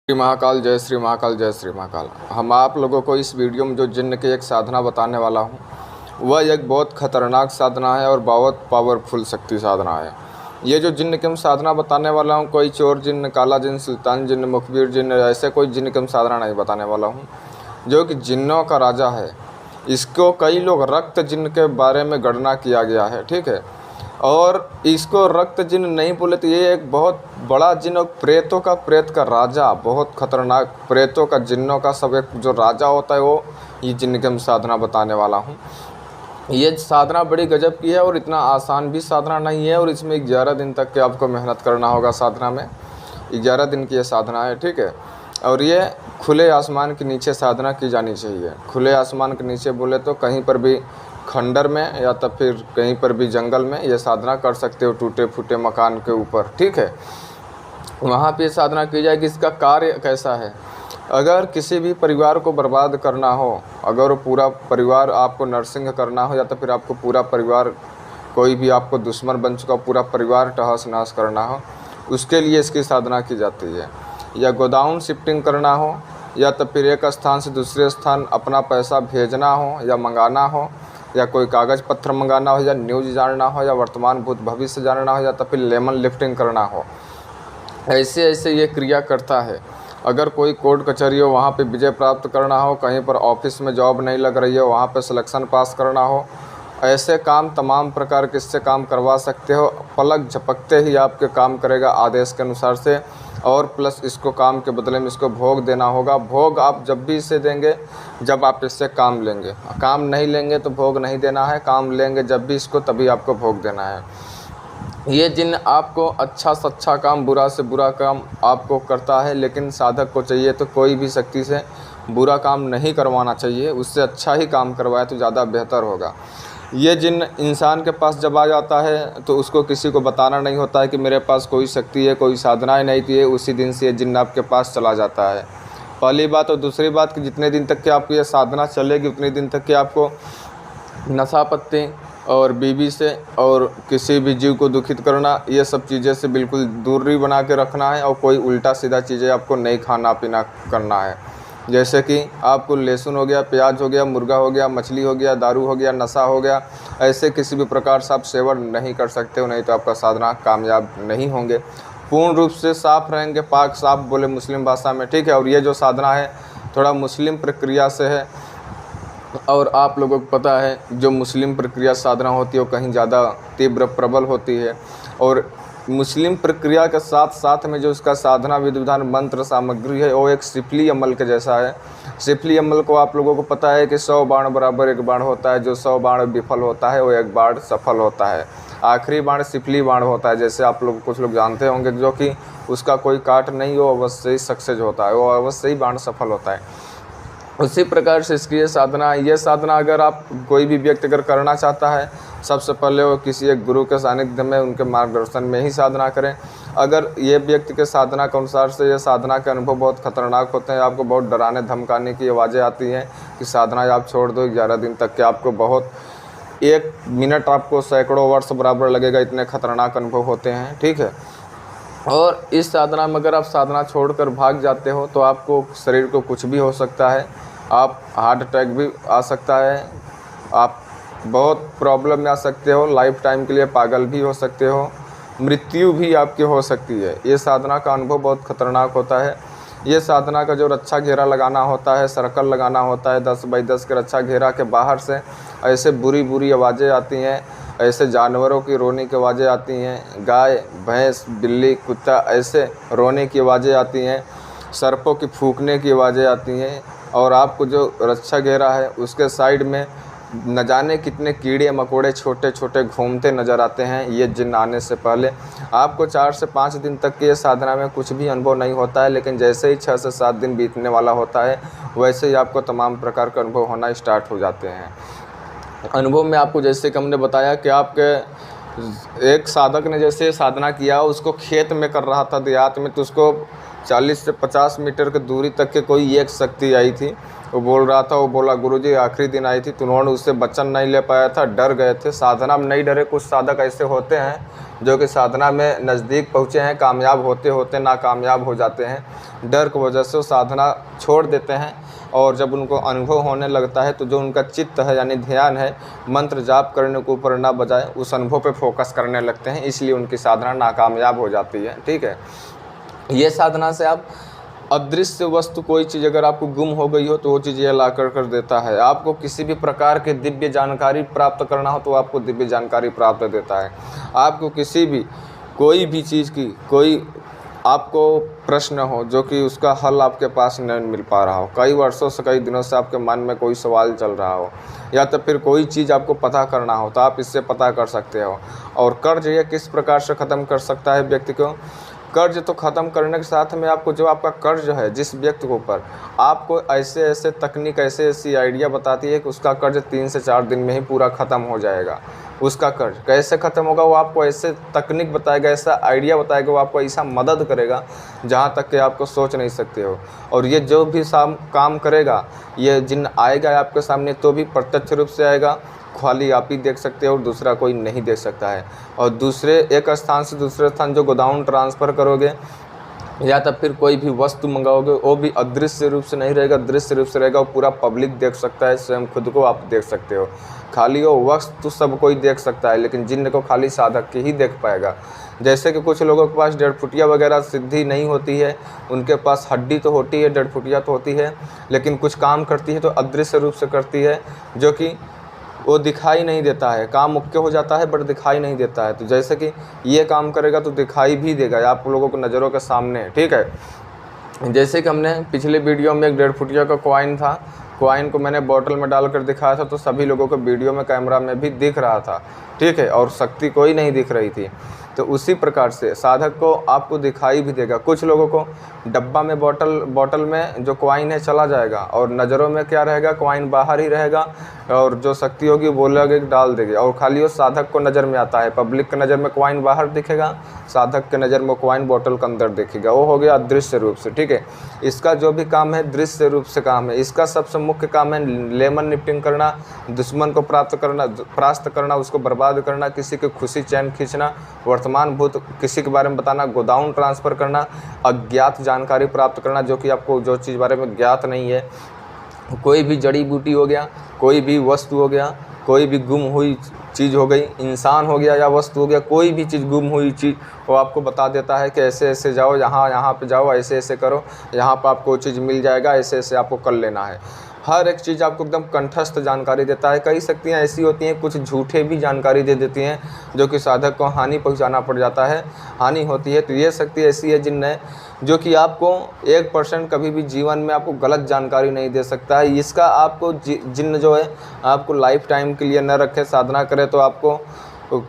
श्री महाकाल, जय श्री महाकाल, जय श्री महाकाल। हम आप लोगों को इस वीडियो में जो जिन्न की एक साधना बताने वाला हूँ वह एक बहुत ख़तरनाक साधना है और बहुत पावरफुल शक्ति साधना है। ये जो जिन्न की हम साधना बताने वाला हूँ, कोई चोर जिन्न, काला जिन्न, सुल्तान जिन्न, मुखबिर जिन्न, ऐसे कोई जिन्न की हम साधना नहीं बताने वाला हूँ। जो कि जिन्नों का राजा है, इसको कई लोग रक्त जिन्न के बारे में गणना किया गया है, ठीक है। और इसको रक्त जिन्न नहीं बोले तो ये एक बहुत बड़ा जिन्न और प्रेतों का, प्रेत का राजा, बहुत खतरनाक प्रेतों का, जिन्नों का सब एक जो राजा होता है वो ये जिन्न की हम साधना बताने वाला हूँ। ये साधना बड़ी गजब की है और इतना आसान भी साधना नहीं है, और इसमें 11 दिन तक के आपको मेहनत करना होगा। साधना में 11 दिन की ये साधना है, ठीक है। और ये खुले आसमान के नीचे साधना की जानी चाहिए। खुले आसमान के नीचे बोले तो कहीं पर भी खंडर में या तो फिर कहीं पर भी जंगल में ये साधना कर सकते हो, टूटे फूटे मकान के ऊपर, ठीक है। वहाँ पे साधना की जाएगी। इसका कार्य कैसा है? अगर किसी भी परिवार को बर्बाद करना हो, अगर पूरा परिवार आपको नरसिंह करना हो, या तो फिर आपको पूरा परिवार, कोई भी आपको दुश्मन बन चुका पूरा परिवार तहस नहस करना हो, उसके लिए इसकी साधना की जाती है। या गोडाउन शिफ्टिंग करना हो, या तो फिर एक स्थान से दूसरे स्थान अपना पैसा भेजना हो या मंगाना हो, या कोई कागज़ पत्थर मंगाना हो, या न्यूज़ जानना हो, या वर्तमान भूत भविष्य जानना हो, या तो फिर लेमन लिफ्टिंग करना हो, ऐसे ऐसे ये क्रिया करता है। अगर कोई कोर्ट कचहरी हो, वहाँ पे विजय प्राप्त करना हो, कहीं पर ऑफिस में जॉब नहीं लग रही हो, वहाँ पे सिलेक्शन पास करना हो, ऐसे काम तमाम प्रकार के इससे काम करवा सकते हो। पलक झपकते ही आपके काम करेगा आदेश के अनुसार से, और प्लस इसको काम के बदले में इसको भोग देना होगा। भोग आप जब भी इसे देंगे जब आप इससे काम लेंगे, काम नहीं लेंगे तो भोग नहीं देना है, काम लेंगे जब भी इसको तभी आपको भोग देना है। ये जिन्न आपको अच्छा से अच्छा काम, बुरा से बुरा काम आपको करता है, लेकिन साधक को चाहिए तो कोई भी शक्ति से बुरा काम नहीं करवाना चाहिए, उससे अच्छा ही काम करवाए तो ज़्यादा बेहतर होगा। ये जिन्न इंसान के पास जब आ जाता है तो उसको किसी को बताना नहीं होता है कि मेरे पास कोई शक्ति है, कोई साधनाएँ नहीं थी, उसी दिन से ये जिन्न आपके पास चला जाता है। पहली बात। और दूसरी बात कि जितने दिन तक कि आपकी ये साधना चलेगी उतने दिन तक कि आपको नशा पत्ती और बीवी से और किसी भी जीव को दुखित करना, ये सब चीज़ें से बिल्कुल दूरी बना के रखना है, और कोई उल्टा सीधा चीज़ें आपको नहीं खाना पीना करना है। जैसे कि आपको लहसुन हो गया, प्याज हो गया, मुर्गा हो गया, मछली हो गया, दारू हो गया, नशा हो गया, ऐसे किसी भी प्रकार से आप सेवन नहीं कर सकते हो, नहीं तो आपका साधना कामयाब नहीं होंगे। पूर्ण रूप से साफ़ रहेंगे, पाक साफ बोले मुस्लिम भाषा में, ठीक है। और ये जो साधना है थोड़ा मुस्लिम प्रक्रिया से है, और आप लोगों को पता है जो मुस्लिम प्रक्रिया साधना होती है वो कहीं ज़्यादा तीव्र प्रबल होती है। और मुस्लिम प्रक्रिया के साथ साथ में जो उसका साधना विधि विधान मंत्र सामग्री है वो एक सिफली अमल के जैसा है। सिफली अमल को आप लोगों को पता है कि 100 बाण बराबर 1 बाण होता है। जो 100 बाण विफल होता है वो 1 बाण सफल होता है। आखिरी बाण सिफली बाण होता है, जैसे आप लोग कुछ लोग जानते होंगे, जो कि उसका कोई काट नहीं हो, अवश्य ही सक्सेस होता है, वो अवश्य ही बाण सफल होता है। उसी प्रकार से इसकी ये साधना अगर आप कोई भी व्यक्ति अगर करना चाहता है, सबसे पहले वो किसी एक गुरु के सानिध्य में, उनके मार्गदर्शन में ही साधना करें। अगर ये व्यक्ति के साधना के अनुसार से ये साधना के अनुभव बहुत खतरनाक होते हैं, आपको बहुत डराने धमकाने की आवाज़ें आती हैं कि साधना आप छोड़ दो 11 दिन तक के, आपको बहुत 1 मिनट आपको सैकड़ों वर्ष बराबर लगेगा, इतने खतरनाक अनुभव होते हैं, ठीक है। और इस साधना में अगर आप साधना छोड़कर भाग जाते हो तो आपको शरीर को कुछ भी हो सकता है, आप हार्ट अटैक भी आ सकता है, आप बहुत प्रॉब्लम में आ सकते हो, लाइफ टाइम के लिए पागल भी हो सकते हो, मृत्यु भी आपकी हो सकती है। ये साधना का अनुभव बहुत खतरनाक होता है। ये साधना का जो रक्षा घेरा लगाना होता है, सर्कल लगाना होता है 10 बाई 10 के रक्षा घेरा के बाहर से ऐसे बुरी बुरी आवाज़ें आती हैं, ऐसे जानवरों की रोने की आवाज़ें आती हैं, गाय भैंस बिल्ली कुत्ता ऐसे रोने की आवाज़ें आती हैं, सर्पों की फूंकने की आवाज़ें आती हैं। और आपको जो रक्षा घेरा है उसके साइड में न जाने कितने कीड़े मकोड़े छोटे छोटे घूमते नज़र आते हैं। ये जिन्न आने से पहले आपको 4 से 5 दिन तक की ये साधना में कुछ भी अनुभव नहीं होता है, लेकिन जैसे ही 6 से 7 दिन बीतने वाला होता है वैसे ही आपको तमाम प्रकार के अनुभव होना स्टार्ट हो जाते हैं। अनुभव में आपको जैसे कि हमने बताया कि आपके एक साधक ने जैसे साधना किया, उसको खेत में कर रहा था देहात में, तो उसको 40 से 50 मीटर की दूरी तक के कोई एक शक्ति आई थी। वो बोल रहा था, वो बोला गुरुजी आखिरी दिन आई थी तो उन्होंने उससे वचन नहीं ले पाया था, डर गए थे। साधना में नहीं डरे। कुछ साधक ऐसे होते हैं जो कि साधना में नज़दीक पहुँचे हैं, कामयाब होते होते नाकामयाब हो जाते हैं। डर की वजह से वो साधना छोड़ देते हैं और जब उनको अनुभव होने लगता है तो जो उनका चित्त है यानी ध्यान है, मंत्र जाप करने के ऊपर ना बजाय उस अनुभव पे फोकस करने लगते हैं, इसलिए उनकी साधना नाकामयाब हो जाती है। ठीक है, ये साधना से आप अदृश्य वस्तु कोई चीज़ अगर आपको गुम हो गई हो तो वो चीज़ ये ला कर देता है। आपको किसी भी प्रकार के दिव्य जानकारी प्राप्त करना हो तो आपको दिव्य जानकारी प्राप्त देता है। आपको किसी भी कोई भी चीज़ की कोई आपको प्रश्न हो जो कि उसका हल आपके पास नहीं मिल पा रहा हो, कई वर्षों से कई दिनों से आपके मन में कोई सवाल चल रहा हो, या तो फिर कोई चीज़ आपको पता करना हो तो आप इससे पता कर सकते हो। और कर्ज ये किस प्रकार से ख़त्म कर सकता है व्यक्ति को? कर्ज तो ख़त्म करने के साथ में आपको जो आपका कर्ज है जिस व्यक्ति के ऊपर, आपको ऐसे ऐसे तकनीक ऐसे ऐसी आइडिया बताती है कि उसका कर्ज 3 से 4 दिन में ही पूरा ख़त्म हो जाएगा। उसका कर्ज कैसे ख़त्म होगा वो आपको ऐसे तकनीक बताएगा, ऐसा आइडिया बताएगा, वो आपको ऐसा मदद करेगा जहाँ तक कि आपको सोच नहीं सकते हो। और ये जो भी काम करेगा, ये जिन आएगा आपके सामने तो भी प्रत्यक्ष रूप से आएगा, खाली आप ही देख सकते हो और दूसरा कोई नहीं देख सकता है। और दूसरे एक स्थान से दूसरे स्थान जो गोदाम ट्रांसफ़र करोगे या तब फिर कोई भी वस्तु मंगाओगे वो भी अदृश्य रूप से नहीं रहेगा, दृश्य रूप से रहेगा। वो पूरा पब्लिक देख सकता है, स्वयं खुद को आप देख सकते हो। खाली वो वस्तु सब कोई देख सकता है लेकिन जिन्न को खाली साधक के ही देख पाएगा। जैसे कि कुछ लोगों के पास 1.5 फुटिया वगैरह सिद्धि नहीं होती है, उनके पास हड्डी तो होती है, 1.5 फुटिया तो होती है, लेकिन कुछ काम करती है तो अदृश्य रूप से करती है, जो कि वो दिखाई नहीं देता है। काम मुख्य हो जाता है बट दिखाई नहीं देता है। तो जैसे कि ये काम करेगा तो दिखाई भी देगा आप लोगों को नज़रों के सामने। ठीक है, जैसे कि हमने पिछले वीडियो में एक 1.5 फुटिया का कॉइन था, कॉइन को मैंने बोतल में डालकर दिखाया था तो सभी लोगों को वीडियो में कैमरा में भी दिख रहा था। ठीक है, और शक्ति कोई नहीं दिख रही थी। तो उसी प्रकार से साधक को आपको दिखाई भी देगा। कुछ लोगों को डब्बा में बोतल में जो कॉइन है चला जाएगा और नज़रों में क्या रहेगा, कॉइन बाहर ही रहेगा और जो शक्ति होगी वो बोलेगा डाल देगी, और खाली वो साधक को नज़र में आता है। पब्लिक के नज़र में कॉइन बाहर दिखेगा, साधक के नज़र में कॉइन बोतल के अंदर दिखेगा। वो हो गया अदृश्य रूप से। ठीक है, इसका जो भी काम है दृश्य रूप से काम है। इसका सबसे मुख्य काम है लेमन निफ्टिंग करना, दुश्मन को परास्त करना, उसको बर्बाद करना, किसी की खुशी चैन खींचना, वर्तमान भूत किसी के बारे में बताना, गोदाउन ट्रांसफ़र करना, अज्ञात जानकारी प्राप्त करना जो कि आपको जो चीज़ बारे में ज्ञात नहीं है। कोई भी जड़ी बूटी हो गया, कोई भी वस्तु हो गया, कोई भी गुम हुई चीज़ हो गई, इंसान हो गया या वस्तु हो गया, कोई भी चीज़ गुम हुई चीज़ वो आपको बता देता है कि ऐसे ऐसे जाओ, यहाँ पे जाओ, ऐसे ऐसे करो, यहाँ पर आपको चीज़ मिल जाएगा, ऐसे ऐसे आपको कर लेना है। हर एक चीज़ आपको एकदम कंठस्थ जानकारी देता है। कई शक्तियाँ ऐसी होती हैं कुछ झूठे भी जानकारी दे देती हैं जो कि साधक को हानि पहुंचाना पड़ जाता है, हानि होती है। तो ये शक्ति ऐसी है जिन्न है जो कि आपको 1% कभी भी जीवन में आपको गलत जानकारी नहीं दे सकता है। इसका आपको जिन्न जो है आपको लाइफ टाइम के लिए न रखे, साधना करे तो आपको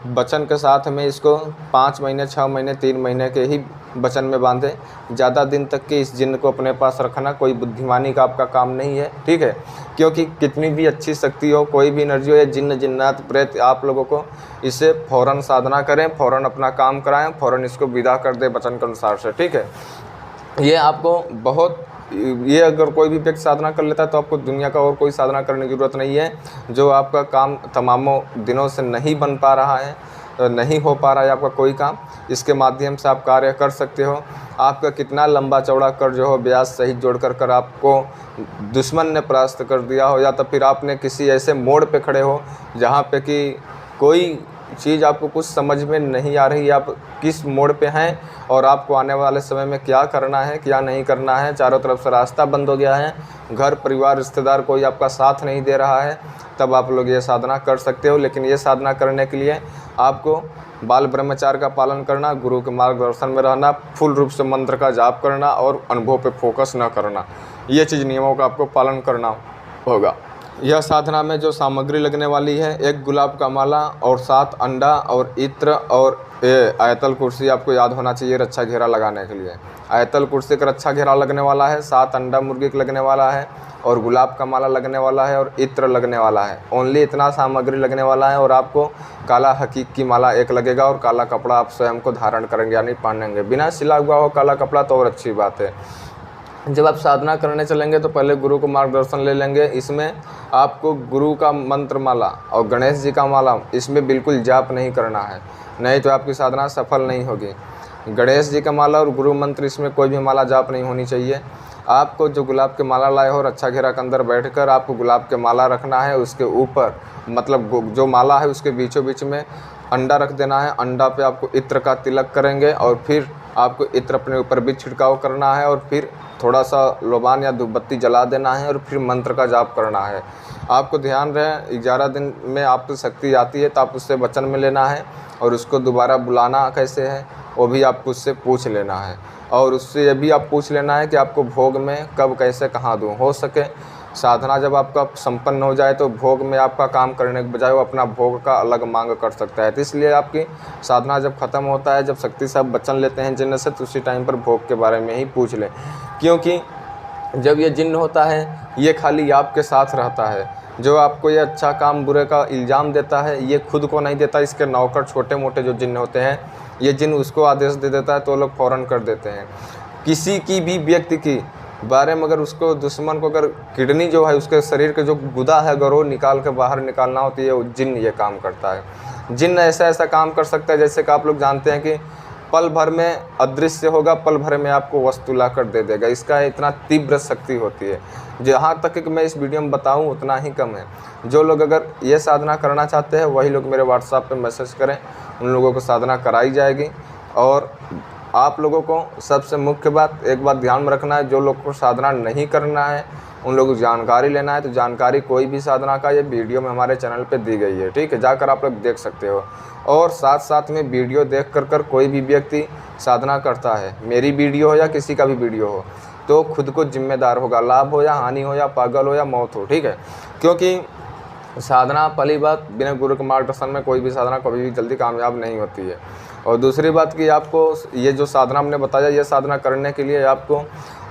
वचन के साथ में इसको 5 महीने 6 महीने 3 महीने के ही वचन में बांधे। ज़्यादा दिन तक के इस जिन्न को अपने पास रखना कोई बुद्धिमानी का आपका काम नहीं है। ठीक है, क्योंकि कितनी भी अच्छी शक्ति हो, कोई भी एनर्जी हो या जिन्न जिन्नात प्रेत, आप लोगों को इसे फ़ौरन साधना करें, फ़ौरन अपना काम कराएं, फ़ौरन इसको विदा कर दें वचन के अनुसार से। ठीक है, ये आपको बहुत ये अगर कोई भी व्यक्ति साधना कर लेता है तो आपको दुनिया का और कोई साधना करने की ज़रूरत नहीं है। जो आपका काम तमामों दिनों से नहीं बन पा रहा है, नहीं हो पा रहा है आपका कोई काम, इसके माध्यम से आप कार्य कर सकते हो। आपका कितना लंबा चौड़ा कर्ज हो, ब्याज सहित जोड़ कर आपको दुश्मन ने परास्त कर दिया हो, या तो फिर आपने किसी ऐसे मोड़ पे खड़े हो जहाँ पे कि कोई चीज़ आपको कुछ समझ में नहीं आ रही, आप किस मोड़ पे हैं और आपको आने वाले समय में क्या करना है क्या नहीं करना है, चारों तरफ से रास्ता बंद हो गया है, घर परिवार रिश्तेदार कोई आपका साथ नहीं दे रहा है, तब आप लोग ये साधना कर सकते हो। लेकिन ये साधना करने के लिए आपको बाल ब्रह्मचार्य का पालन करना, गुरु के मार्गदर्शन में रहना, फुल रूप से मंत्र का जाप करना और अनुभव पे फोकस न करना, ये चीज़ नियमों का आपको पालन करना होगा। यह साधना में जो सामग्री लगने वाली है, एक गुलाब का माला और 7 अंडा और इत्र और आयतल कुर्सी आपको याद होना चाहिए रक्षा घेरा लगाने के लिए। आयतल कुर्सी का रक्षा घेरा लगने वाला है, 7 अंडा मुर्गी का लगने वाला है और गुलाब का माला लगने वाला है और इत्र लगने वाला है। ओनली इतना सामग्री लगने वाला है और आपको काला हकीक की माला एक लगेगा और काला कपड़ा आप स्वयं को धारण करेंगे यानी पहनेंगे। बिना सिला हुआ हो काला कपड़ा तो और अच्छी बात है। जब आप साधना करने चलेंगे तो पहले गुरु को मार्गदर्शन ले लेंगे। इसमें आपको गुरु का मंत्र माला और गणेश जी का माला इसमें बिल्कुल जाप नहीं करना है, नहीं तो आपकी साधना सफल नहीं होगी। गणेश जी का माला और गुरु मंत्र इसमें कोई भी माला जाप नहीं होनी चाहिए। आपको जो गुलाब के माला लाए हो रक्षा घेरा के अंदर बैठकर आपको गुलाब के माला रखना है। उसके ऊपर मतलब जो माला है उसके बीचों बीच में अंडा रख देना है। अंडा पे आपको इत्र का तिलक करेंगे और फिर आपको इत्र अपने ऊपर भी छिड़काव करना है और फिर थोड़ा सा लोबान या धूपबत्ती जला देना है और फिर मंत्र का जाप करना है। आपको ध्यान रहे 11 दिन में आपको शक्ति आती है तो आप उससे वचन में लेना है और उसको दोबारा बुलाना कैसे है वो भी आपको उससे पूछ लेना है। और उससे ये भी आप पूछ लेना है कि आपको भोग में कब कैसे कहाँ दूँ। हो सके साधना जब आपका संपन्न हो जाए तो भोग में आपका काम करने के बजाय वो अपना भोग का अलग मांग कर सकता है। तो इसलिए आपकी साधना जब ख़त्म होता है, जब शक्ति साहब वचन लेते हैं जिन्न से, तो उसी टाइम पर भोग के बारे में ही पूछ लें। क्योंकि जब ये जिन्न होता है ये खाली आपके साथ रहता है। जो आपको ये अच्छा काम बुरे का इल्ज़ाम देता है ये खुद को नहीं देता, इसके नौकर छोटे मोटे जो जिन्न होते हैं ये जिन्न उसको आदेश दे देता है तो लोग फ़ौरन कर देते हैं। किसी की भी व्यक्ति की बारे में अगर उसको दुश्मन को अगर किडनी जो है उसके शरीर के जो गुदा है अगर वो निकाल के बाहर निकालना होती है वो जिन्न ये काम करता है। जिन्न ऐसा ऐसा काम कर सकता है जैसे कि आप लोग जानते हैं कि पल भर में अदृश्य होगा, पल भर में आपको वस्तु ला कर दे देगा। इसका इतना तीव्र शक्ति होती है। जहाँ तक कि मैं इस वीडियो में बताऊँ उतना ही कम है। जो लोग अगर ये साधना करना चाहते हैं वही लोग मेरे व्हाट्सएप पे मैसेज करें, उन लोगों को साधना कराई जाएगी। और आप लोगों को सबसे मुख्य बात एक बात ध्यान में रखना है, जो लोग को साधना नहीं करना है उन लोगों को जानकारी लेना है। तो जानकारी कोई भी साधना का ये वीडियो में हमारे चैनल पे दी गई है, ठीक है, जाकर आप लोग देख सकते हो। और साथ साथ में वीडियो देख कर कोई भी व्यक्ति साधना करता है, मेरी वीडियो हो या किसी का भी वीडियो हो, तो खुद को जिम्मेदार होगा, लाभ हो या हानि हो या पागल हो या मौत हो, ठीक है। क्योंकि साधना पहली बात बिना गुरु के मार्गदर्शन में कोई भी साधना कभी भी जल्दी कामयाब नहीं होती है। और दूसरी बात कि आपको ये जो साधना हमने बताया ये साधना करने के लिए आपको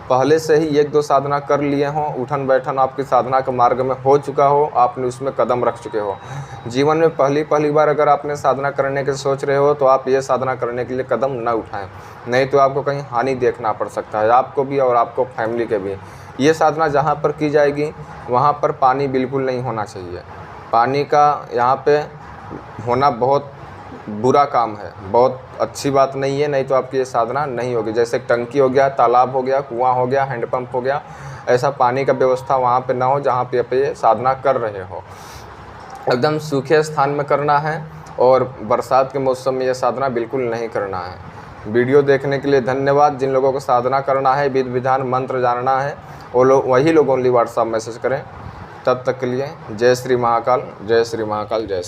पहले से ही 1-2 साधना कर लिए हों, उठन बैठन आपकी साधना के मार्ग में हो चुका हो, आपने उसमें कदम रख चुके हो। जीवन में पहली बार अगर आपने साधना करने के सोच रहे हो तो आप ये साधना करने के लिए कदम न उठाएं, नहीं तो आपको कहीं हानि देखना पड़ सकता है, आपको भी और आपको फैमिली के भी। ये साधना जहाँ पर की जाएगी वहाँ पर पानी बिल्कुल नहीं होना चाहिए। पानी का यहाँ पे होना बहुत बुरा काम है, बहुत अच्छी बात नहीं है, नहीं तो आपकी ये साधना नहीं होगी। जैसे टंकी हो गया, तालाब हो गया, कुआं हो गया, हैंडपंप हो गया, ऐसा पानी का व्यवस्था वहाँ पे ना हो जहाँ पे आप ये साधना कर रहे हो। एकदम सूखे स्थान में करना है और बरसात के मौसम में ये साधना बिल्कुल नहीं करना है। वीडियो देखने के लिए धन्यवाद। जिन लोगों को साधना करना है, विधि विधान मंत्र जानना है, वो लोग वही लोग ओनली व्हाट्सएप मैसेज करें। तब तक के लिए जय श्री महाकाल, जय श्री महाकाल, जय श्री